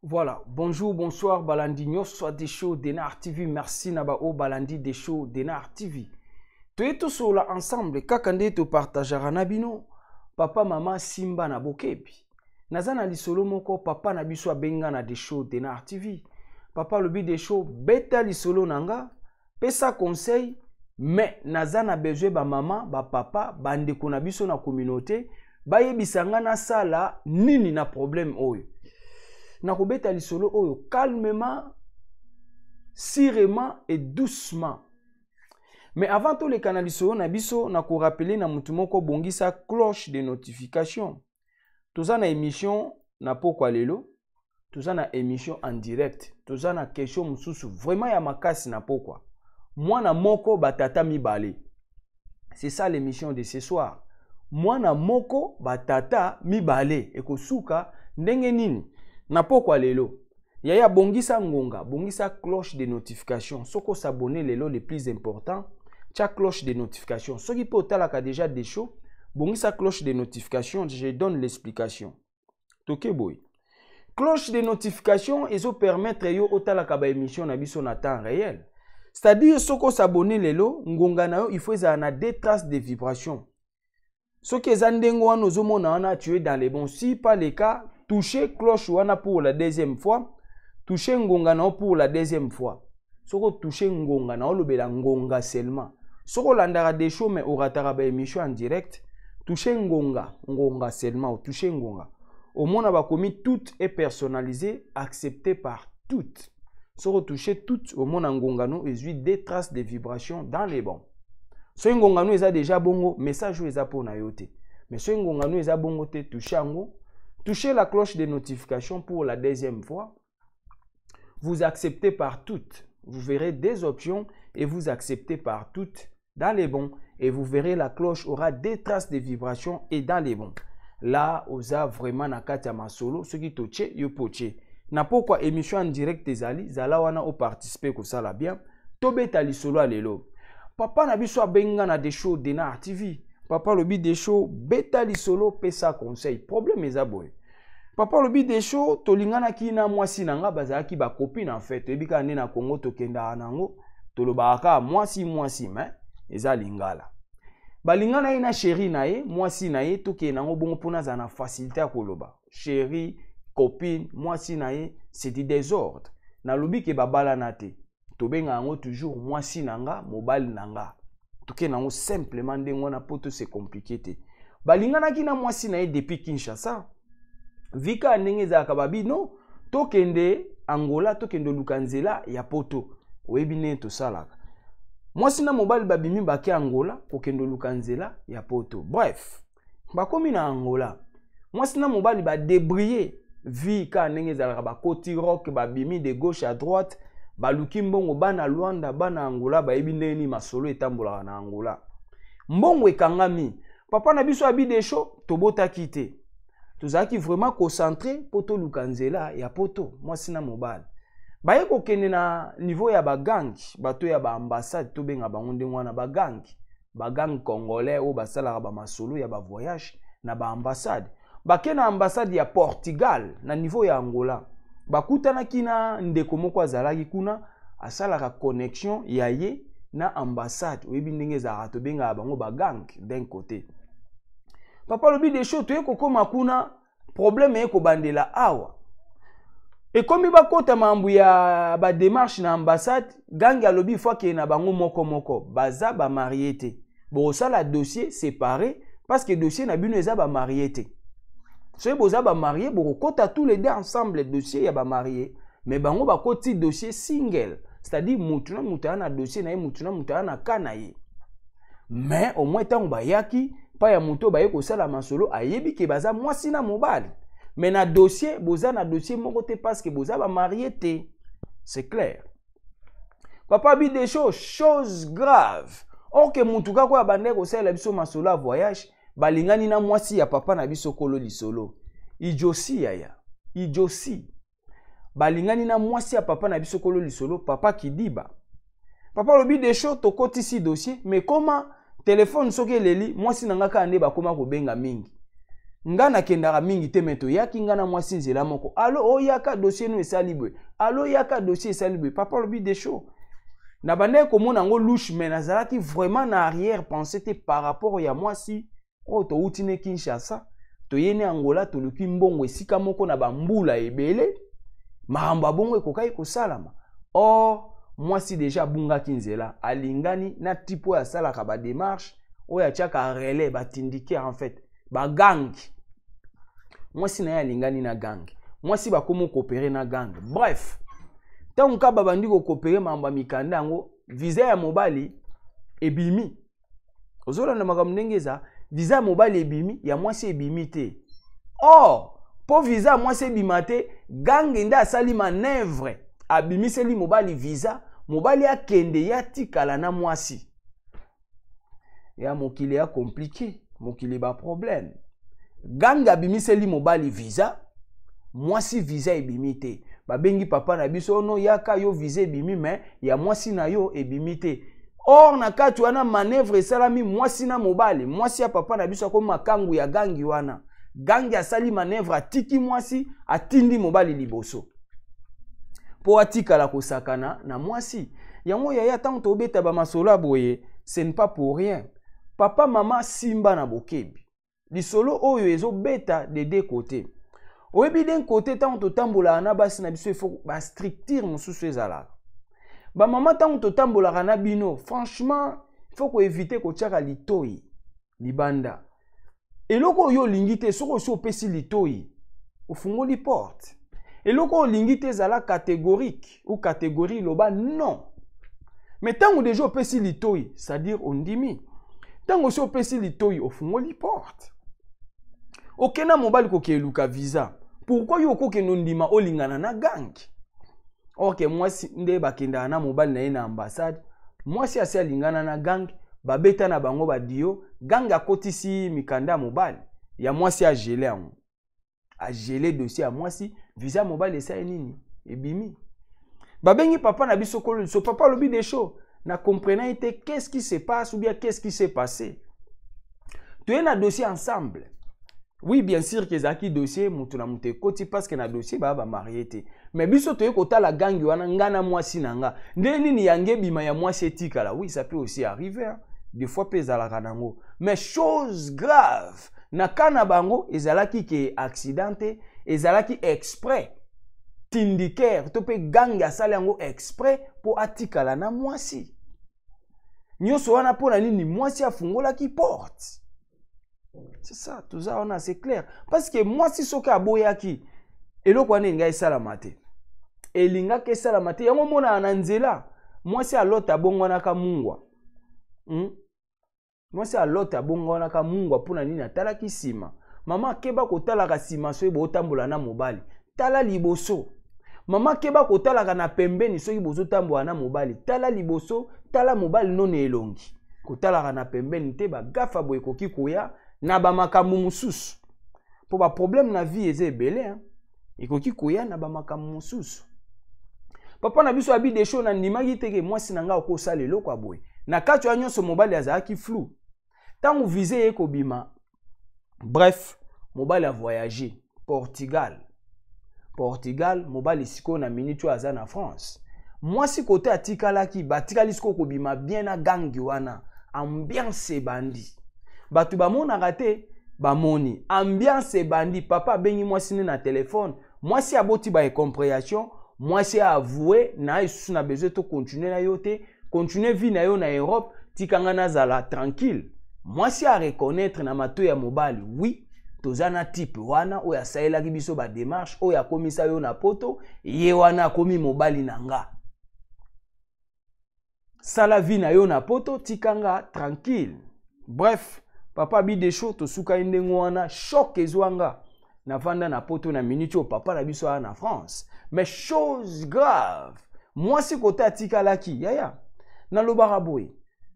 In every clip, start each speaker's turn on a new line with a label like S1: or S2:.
S1: Voilà, bonjour, bonsoir, Balandinho, soit des shows d'Enar TV, merci Nabao Balandi des shows d'Enar TV. Tu es tous là ensemble, kakande te partagera nabino, papa, maman, Simba na bokebi. Nazana li solo moko, papa na biso benga na des shows d'Enar TV. Papa lobi des shows, beta li solo nanga, pesa conseil, mais nazana besoin ba maman, ba papa, bandeko na biso na communauté, baye bisanga na sala, nini na problème oyo. Nakobeta lisolo oyo calmement, sirement et doucement. Mais avant tout les canaux lisolo na biso nako rappeler na mutu moko bongisa cloche de notification. Toza na émission na pokwa lelo, toza na émission en direct, toza na question mususu vraiment ya makasi na pokwa. Mwana moko batata mibale. C'est ça l'émission de ce soir. Mwana moko batata mibale ekosuka ndenge nini? Na pokwa lelo, yaya bongisa ngonga, bongisa cloche de notification. Soko s'abonner lelo le plus important, tcha cloche de notification. Soki po talaka déjà des shows, bongisa cloche de notification, je donne l'explication. Toke boy. Cloche de notification, ezo permettre yo otalaka ba émission na biso na temps réel. C'est-à-dire soko s'abonner lelo, ngonga na yo, il faut na des traces de vibration. Soki ezandengo wana ozomona wana tu es dans les bons. Si pas le cas, touchez cloche wana pour la deuxième fois, touchez ngonga na pour la deuxième fois. Soko touchez ngonga na lobela ngonga seulement. Soko landara des shows mais oratara ba émission en direct, touchez ngonga seulement ou touchez ngonga. Au moins ba commis tout est personnalisé, accepté par toutes. Soko touchez toutes au moins ngonga no et des traces de vibration dans les bons. So ngonga no eza déjà bongo, message eza pour na yote. Mais so ngonga no eza bongo te touchez ngo. Touchez la cloche de notification pour la deuxième fois. Vous acceptez par toutes. Vous verrez des options et vous acceptez par toutes dans les bons. Et vous verrez la cloche aura des traces de vibration et dans les bons. Là, osa vraiment nakati ya masolo. Ce qui toche, yo poche. Na pourquoi émission en direct des ali, zala wana o participer ko sala bien. Tobeta li solo alelo. Papa na biso benga na des shows d'Enar TV. Papa lobi des shows beta li solo pesa conseil. Problème ezaboy. Papa lobi des shows tolingana ki na mwasi nanga bazaki ba copine en fait. Ebika ne na Congo tokenda nango tolobaka mwasi mais eza lingala. Balingana ina chérie na ye, mwasi na ye toke nango bongo pona za na facilité ya koloba. Chérie, copine, mwasi na ye, c'est du désordre. Na lobi ke babala na te. Tobenga ngo toujours mwasi nanga, mobile nanga. Toke nango simplement ndengo na poto c'est compliqué te. Balingana ki na mwasi na ye depuis Kinshasa. Vika ndenge za kababi no, tokende Angola, tokende Lukanzela ya poto. Webine to salaka. Mwasi na mobile babimi baki Angola, kokende Lukanzela ya poto. Bref, bakomi na Angola. Mwasi na mobile ba débriller vika ndenge za ba koti rock babimi de gauche à droite. Baluki mbongo bana Luanda bana Angola ba ebindeni masolo etambola na Angola. Mbongo ekangami. Papa na biso abi de show tobota kite. Tozaki vraiment concentré poto Lukanzela ya poto mwasi na mobile. Baye kokende na niveau ya bagang, bato ya ba ambassade to benga bango ndenge wana bagang. Bagang congolais o basala ba masolo ya ba voyage na ba ambassade. Bakena ambassade ya Portugal na niveau ya Angola. Bakutana kina ndeko moko azalaki kuna asalaka connexion ya ye na ambassade oyebi ndenge za to benga bango bagang d'un côté. Papa lobi des choses toye kokoma kuna problème eko bandela awa. Et comme bakota mambu ya ba démarche na ambassade gang alobi fois ke na bango moko baza ba marié te. Bo sala dossier séparé parce que dossier na bino eza ba marié te. Si vous avez marié, vous avez tous les deux ensemble le dossier ya ba marié, mais bango ba koti dossier single, c'est-à-dire mutuna mutana dossier na mutuna mutana kanaye. Mais au moins tant ba yaki pa ya moto baye kosala masolo ayebi ke baza mwasi na mobali. Mais na dossier, boza na dossier moko te parce que boza ba marié te. C'est clair. Papa bi des choses graves. Or que mutuka kwa bande kosala biso masolo a voyage, balingani na mwasi ya papa na biso kolo lisolo. Ijosi yaya. Ijosi. Balingani na mwasi ya papa na biso kolo lisolo, papa kidiba. Papa lobi des choses to kotisi dossier, mais comment téléphone soke leli, mwasi nanga ka ande bakoma ko benga mingi. Ngana kendara mingi te meto yaki ngana mwasi nzela moko. Allo o yaka dossier no esalibwe. Allo yaka dossier esalibwe. Papa lobi des choses. Na bande ko mona ngo louche mais nazalaki vraiment na arrière pensée te par rapport ya mwasi o to utine Kinshasa. To yene Angola to luki mbongo esika moko na bambula ebele. Mahamba bongo ekokai ko salama. Or mwasi déjà bunga kinzela alingani na tipo ya sala ka ba démarche o ya tiaka relais ba tindike en fait ba gang. Mwasi na ya alingani na gang. Mwasi ba komo coopérer na gang. Bref, tant ka babandi ko coopérer mamba mikanda ngo visa ya mobali ebimi. Ozola na makamndengeza visa ya mobali ebimi ya mwasi ebimi te. Or po visa mwasi ebimate gang nda asali manœuvre abimiseli mobali visa mobali akende ya tikala na mwasi ya mokili ya compliqué mokili ba problème gang abimiseli mobali visa mwasi visa ebimite babengi papa na biso no yaka yo visa ebimi mais ya mwasi na yo ebimite. Or na kati wana manœuvre salami mwasi na mobali mwasi ya papa na biso ko makangu ya gangi wana gangi asali manœuvre atiki mwasi atindi mobali liboso po atikala kosakana na mwasi yango yaya tant to beta ba masolo boye ce n'est pas pour rien. Papa mama simba na bokebi lisolo oyo ezo beta de deux côtés. Oyebi d'un côté tant to tambola na basi na biso il faut ba strictir mosusu ezala ba mama tant to tambola na bino franchement il faut ko éviter ko tiaka litoi libanda eloko yo lingite soko so pesi litoi ofungoli porte. Et loko lingite zala catégorique ou catégorie loba non. Mais tant déjà au pesi litoi, c'est-à-dire on dimi. Tant aussi au pesi litoi au fungoli porte. Okena mobile ko keluka visa. Pourquoi yo ko kenondima o lingana na gang? Ok moi si nde bakenda na mobile na ambassade, moi si asi lingana na gang, babeta na bango badio, gang akotisi mikanda mobile. Ya moi si a gelé en. A gelé dossier à moi si visa mobile esa nini ebimi babengi papa na biso kolo so papa lobi des choses na comprenant été qu'est-ce qui se passe ou bien qu'est-ce qui s'est passé. Tu es na dossier ensemble. Oui bien sûr que zaki dossier mutu na mute koti parce que na dossier ba marié te mais biso to ekota la gangi wana ngana mwasi nanga nde nini yange bima ya mwasi etikala. Oui ça peut aussi arriver hein. Des fois pesa la kanango mais chose grave na kana bango ezalaki ke accidenté ezalaki exprès tindiker to pe gang asali yango exprès po atikala na mwasi nyonso wana po na nini mwasi afungolaki porte. C'est ça tout ça on a c'est clair parce que mwasi soka aboyaki eloko wana ngai sala mate elinga ke sala mate yango mona na nzela mwasi alota bongwana ka mungwa mwasi alota bongwana ka mungwa pona nini atalaki sima mama keba kotala ka sima so ebo tambola na mobali tala liboso mama keba kotala ka na pembeni so ibozo tambola na mobali tala liboso tala mobali none elongi kotala ka na pembeni te ba gafa boye koki koya na ba makambu mususu po ba problème na vie eze ebele hein ekoki koya na ba makambu mususu. Papa na biso abi des choses na ndimaki teke mwasi na nga okosala eloko aboye na kati ya nyonso mobali azalaki flou tant ou visé ekobima. Bref mobali a voyagé Portugal mobali siko na minute aza na France mwasi kote atikalaki batikali siko kobima bien na gangi wana ambiance bandi batu bamona rate bamoni ambiance bandi papa bengi mwasi na téléphone mwasi aboti ba incompréhension mwasi a avoué na isusu na besoin to continuer na yote continuer vie na yo na Europe tikanga na zala tranquille mwasi a reconnaître na mato ya mobali oui tozana type wana oya saelaki biso ba démarche oya komisa yo na poto ye wana komi mobali nanga sala vie na yo na poto tikanga tranquille. Bref papa bi de show to suka ndengo wana choc ezwanga na vanda na poto na minute papa na biso na France. Mais chose grave, moi si côté atika laki yaya na lobaka boy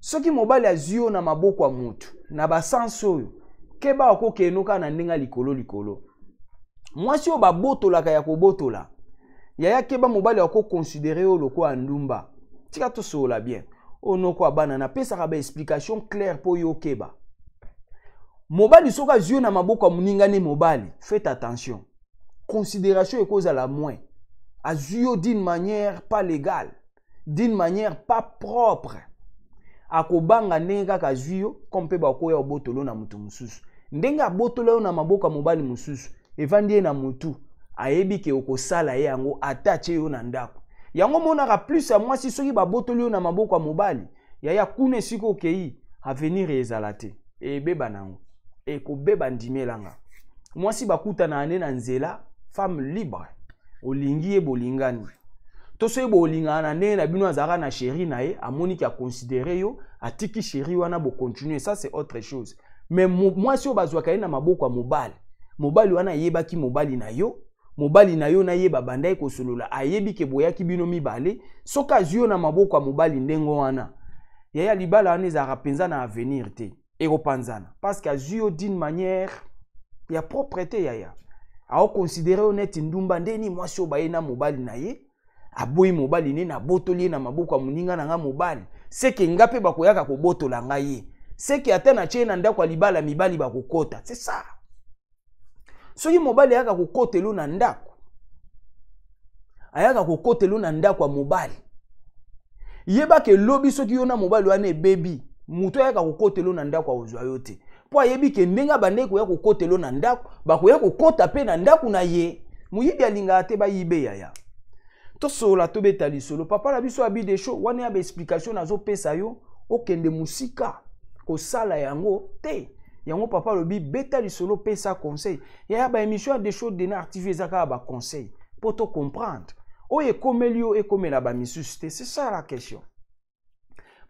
S1: soki mobali azio na maboko ya mutu na basanso oyo keba okokenoka na ndenga likolo moi si o babotolaka ya kobotola yaya keba mobali akokonsidere o loko andumba tika to sola bien onoko abana na pesa ba explication claire po yo keba mobali soka azio na maboko ya muningane mobali faites attention considération est cause à la moins azio d'une manière pas légale d'une manière pas propre akobanga ndenge kaka azio kompe bakoya obotolo na mutu mususu ndenge abotolo na maboko ya mobali mususu evandi na mutu ayebi ke okosala ye yango atache yo na ndako yango monaka plus à moi si soki babotoli yo na maboko ya mobali yaya kune siko okei avenir ezala te ebeba nango ekobeba ndimelanga mwasi bakutana ane na nzela femme libre olingi ye bolingani toso ye bolingana nde na bino azaka na chéri na ye amoni ki a considéré yo atiki chéri wana bo continuer ça c'est autre chose mais mwasi o bazwaka ye na maboko ya mobali wana yebaki mobali na yo na yeba banda ko solola ayebi ke boyaki bino mibale soka zio na maboko ya mobali ndengo wana yaya libala wana ezaka penza na avenir te ekopanzana parce que azio d'une manière ya propreté yaya ao considérer honnête ndumba ndeni mwasi o baye na mobali na ye aboyi mobali ne na botoli na maboko ya muninga na nga mobali seke ngape bakoyaka ko botola nga ye seke atana che na ndako libala mibali bakokota c'est ça soki mobali yaka kokotelo na ndako ayaka kokotelo na ndako ya mobali yeba ke lobi soki yo na mobali wana baby muto yaka kokotelo na ndako ya ozwa yo te po ayebi ke ndenga bandeko ya kokotelo na ndako bakoya kokota pe na ndako na ye muyibi alinga te ba yibe yaya to sola to betali solo papa la biso abi de show wana ya ba explication nazo pesa yo okende musika ko sala yango te yango papa lobi betali solo pesa conseil ya ba émission de show de na activer zaka ba conseil pour te comprendre oye komelio e komela ba misuste c'est ça la question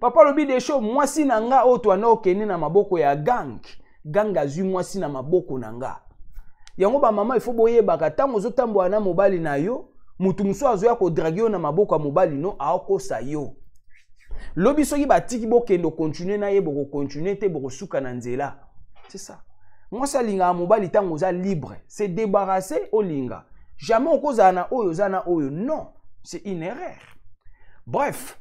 S1: papa lobi de show mwasi na nga oto ana okende na maboko ya gang azui mwasi na maboko na nga yango ba mama ifo boyeba tango zotambo na mobali na yo mutu muso azoya ko dragio na maboko ya mobali no aokosa yo lobi soki batiki bokendo continuer na ye boko continuer te boko suka na nzela c'est ça mwasi alinga mobali tango za libre c'est débarrasser olinga jamais okozana na oyo zana oyo non c'est une erreur bref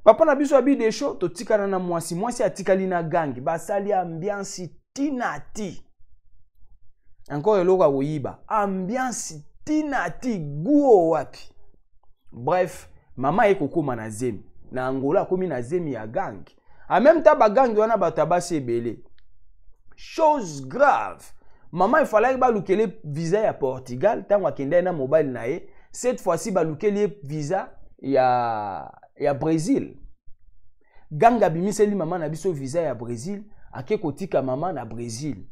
S1: papa na biso abi de show to tikana na mwasi atikali na gangi basali ambiance tinati encore eloko akoyiba ambiance tinati guo wapi bref mama ekokoma na zemi na Angola komi na zemi ya gangi en même temps ba gangi wana batabasi ebele chose grave maman il fallait ba lukele visa ya Portugal tango akenda na mobile na ye cette fois-ci ba lukele visa ya Brésil ganga bimiseli maman na biso visa ya Brésil ake kotika maman na Brésil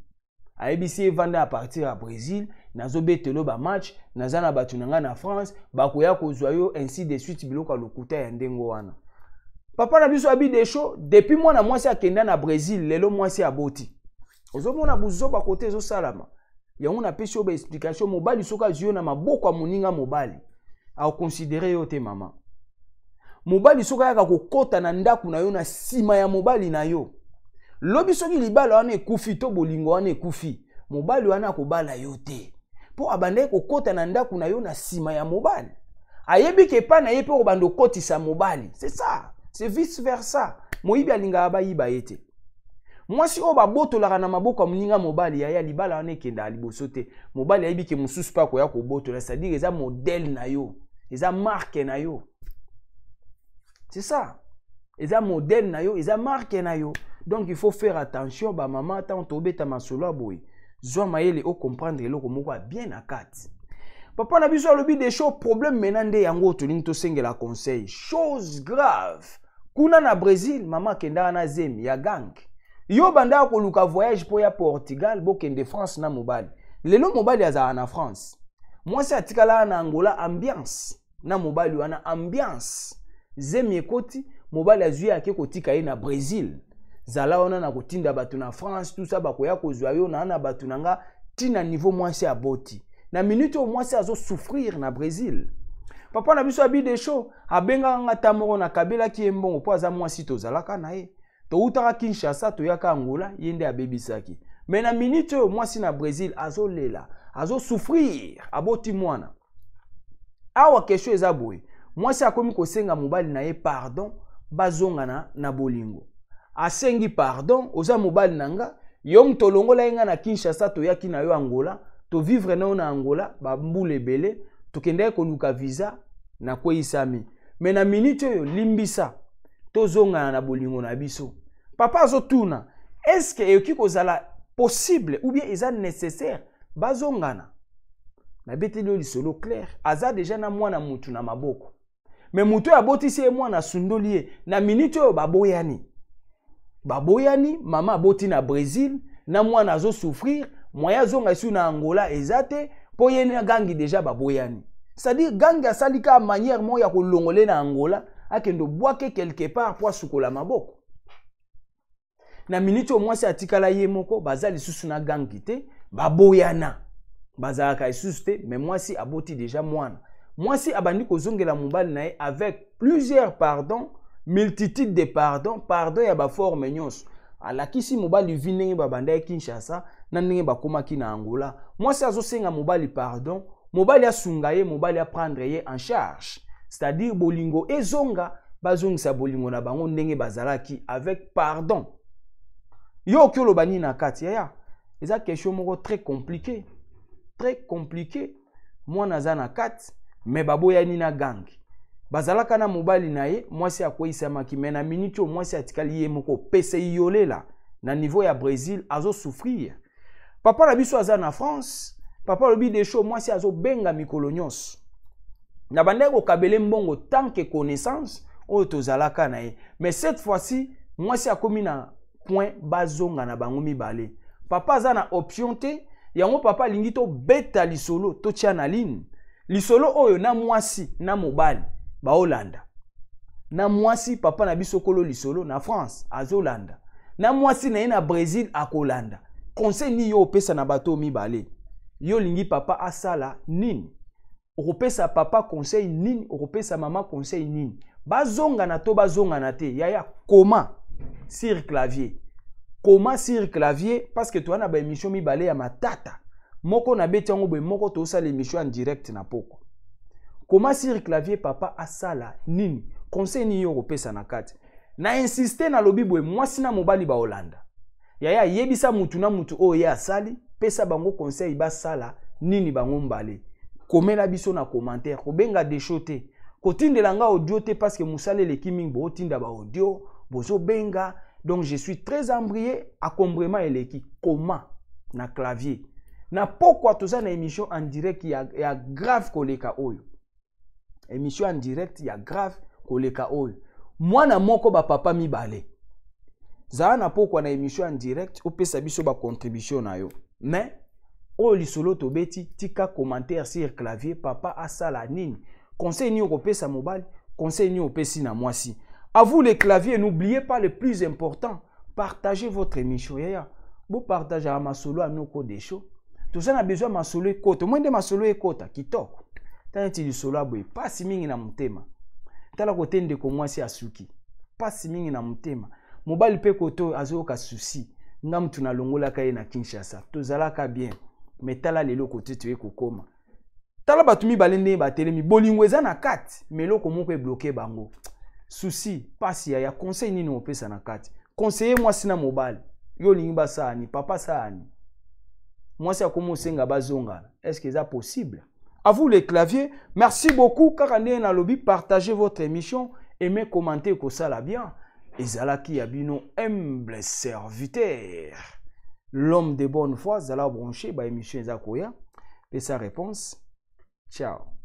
S1: ayebisi evanda à partir ya Brésil nazo betelo ba match nazana batunanga na France bakoya kozwa yo ainsi de suite biloko lokuta ya ndengo wana papa na biso abi de show depuis mwana mwasi akenda na Brésil lelo mwasi aboti ozomona buzoba kote zo salama yango na pesi ba explication mobali soka zio na maboko ya muninga mobali a considérer yo te mama mobali soka yaka kokota na ndaku na yo na sima ya mobali na yo lobi soki libala wana ekufi to bolingo wana ekufi mobali wana akobala yo te po abande kokota na ndaku na yo na sima ya mobali ayebi ke pa na ye pe obando kotisa mobali c'est ça c'est vice versa moyibi alinga abayiba yete mwasi o babotolaka na maboko ya muninga mobali yaya libala wana ekenda liboso te mobali ayebi ke mususu pa koya kobotola c'est-à-dire eza modèle na yo eza marque na yo c'est ça eza modèle na yo eza marque na yo donc il faut faire attention ba maman tant tobeta masolo boy zwa mayele o comprendre eloko moko bien na kati papa na biso lobi des choses problème menande yango tolingi to sengela conseil chose grave kuna na Brésil mama kenda na zemi ya gang yo banda ko luka voyage po ya Portugal bokende France na mobali lelo mobali azala na France mwasi atikala na Angola ambiance na mobali wana ambiance zemi ekoti mobali azui ake kotika ye na Brésil zala ona na kotinda bato na France tout ça bakoya kozwa yo na bato nanga tina niveau mwasi aboti na minute au mwasi azo souffrir na Brésil papa na biso abi de show abenga nga tamoro na kabela ki embongo po aza mwasi tozalaka na ye to utaka Kinshasa to yaka Angola yende abebisaki mais na minute au mwasi na Brésil azo lela azo souffrir aboti mwana awa kesho eza boye mwasi akomi kosenga mobali na ye pardon bazongana na bolingo asengi pardon oza mobali nanga yo mtolongola yenga na Kinshasa to yaki na yo Angola to vivre na Angola ba mbule bele to kende ko luka visa na kweisami mais na minute yo limbisa to zongana na bolingo na biso papa zo tuna est-ce que yoki kozala possible ou bien eza nécessaire bazongana na beteli lisolo clair aza déjà na mwana mutu na maboko mais mutu abotisi ye mwana sundoli na minute yo baboyani mama aboti na Brésil na mwana azo souffrir moya zonga isu na Angola ezate po yena gangi déjà baboyani c'est-à-dire gangi asalika manière mo ya kolongole na Angola akendo boake quelque part po sukola maboko na minute yo mwasi atikala ye moko bazali susu na gangi te baboyana bazalaka isusu te mais mwasi aboti déjà mwana mwasi abandi kozongela mobali na ye avec plusieurs pardons multitude de pardon ya ba forme nyonso alakisi mobali vinenge babanda ya Kinshasa na ndenge bakomaki na Angola mwasi azosenga mobali pardon mobali asunga ye mobali prendre ye en charge c'est-à-dire bolingo ezonga bazongisa bolingo na bango ndenge bazalaki avec pardon yo kyolo bani na kati ya eza question moko très compliqué mwana za na kati mais baboyani na gangi bazalaka na mobali na ye mwasi akoyisamaki mais na minute mwasi atikali ye moko pese yolela na niveau ya Brésil azo souffrir papa na biso aza na France papa lobi de show mwasi azo benga mikolo nyonso na bande ko kabele mbongo tant que connaissance oyo tozalaka na ye mais cette fois-ci mwasi akomi na point bazonga na bango mibale papa aza na option te yango papa lingi to beta lisolo to tia na ligne lisolo oyo na mwasi na mobali ba Hollanda na mwasi papa na biso kolo lisolo na France azolanda na mwasi na ye na Brésil akolanda conseil ni yo pesa na bato mibale yo lingi papa asala nini okopesa papa conseil nini okopesa mama conseil nini bazonga na to bazonga na te yaya comment sur clavier parce que toi na ba émission mibale ya matata moko na beti yango be moko to sala émission en direct na poko comment sur clavier papa asala nini conseil ni yo kopesa na kati na insister na lobi boye mwasi na mobali ba Hollanda yaya yebisa mutu na mutu oyo ya asali pesa bango conseil basala nini bango mbale komela biso na commentaire kobenga deshote kotindela nga audio te parce que musale le kiming bo tinda ba audio bozo benga donc je suis très embrouillé acombrement eleki comment na clavier na pourquoi toza na émission en direct ya grave koleka oyo émission en direct ya grave koleka oyo mwana moko ba papa mibale za na pourquoi na émission en direct opesa biso ba contribution na yo mais o lisolo to beti tika commentaire sur clavier papa asala nini conseil ni opesa mobile conseil ni opesi na mwasi à vous les claviers n'oubliez pas le plus important partagez votre émission yaya bo partager à masolo à noko de show tout ça na besoin masolo ekota moins de masolo ekota kitoko taneti lisolo aboy pasi mingi na mutema tala kote ndeko mwasi asuki pasi mingi na mutema mobile pe koto azoka souci nga mtu na longola kaye na Kinshasa tozalaka bien mais tala lelo kote tuye kokoma tala batumi balende batelemi bolingo eza na kati meloko moko e bloquer bango souci pasi ya conseil nini opesa na kati conseiller mwasi na mobile yo lingi basani papa sani mwasi akomo senga bazonga est-ce que ça possible? À vous les claviers, merci beaucoup car na lobby partagez votre émission aimez commenter que ça la bien ezalaki abino humble serviteur l'homme de bonne foi zala branché ba émission ezakoya et sa réponse ciao.